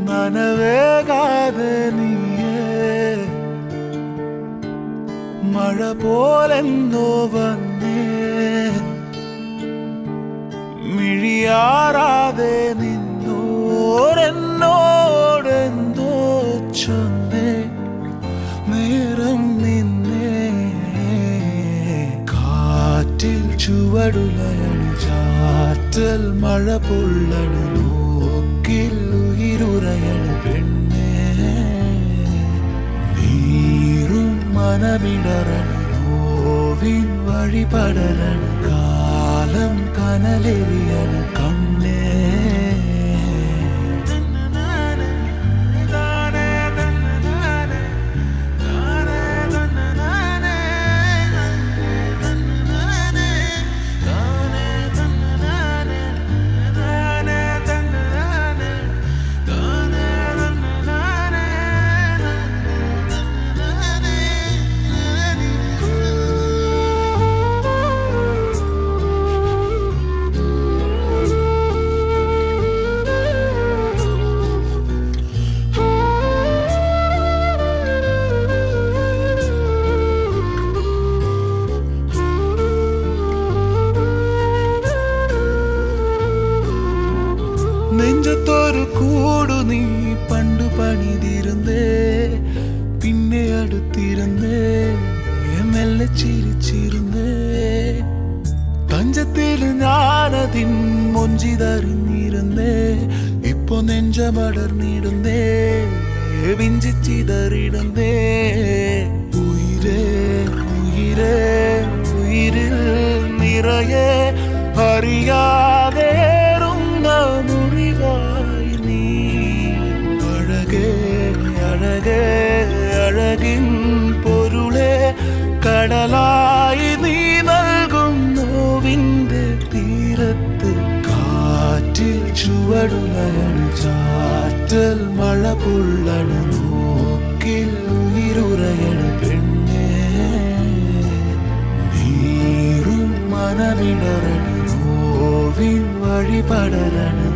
നനവേകാതെ നീയേ മഴ പോലെന്തോ വന്നേ മിഴിയാറാതെ നിന്നോരെന്നോടെന്തോ ചൊന്നേ നേരം നിന്നേ കാറ്റിൽ ചുവടുലയണു ചാറ്റൽ മഴ പൊള്ളണു നോക്കിൽ ഉയിരുറയണു പെണ്ണേ നീറും മനമിടറണു നോവിൻ വഴിപടരണു കാലം കനലെറിയണു കണ്ണേ നെഞ്ചത്തൊരു കൂടു നീ പണ്ടു പണിതിരുന്നേ പിന്നെ അടുത്തിരുന്നേ മെല്ലെ ചിരിച്ചിരുന്നേ തഞ്ചത്തിൽ ഞാനതിൻ മൊഞ്ചിതറിഞ്ഞിരുന്നേ ഇപ്പൊ നെഞ്ചമടർന്നിടുന്നേ വിഞ്ചിച്ചിതറിടുന്നേ ഉയിരേ ഉയിരേ ഉയിരിൽ നിറയെ അറിയാതെ അഴകേ അഴകിൻ പൊരുളെ കടലായി നീ നൽകും നോവിന്റെ തീരത്ത് കാറ്റിൽ ചുവടുലയണു ചാറ്റൽ മഴ പൊള്ളണു നോക്കിൽ ഉയിരുറയണു പെണ്ണേ നീറും മനമിടറണു നോവിൻ വഴിപടരണു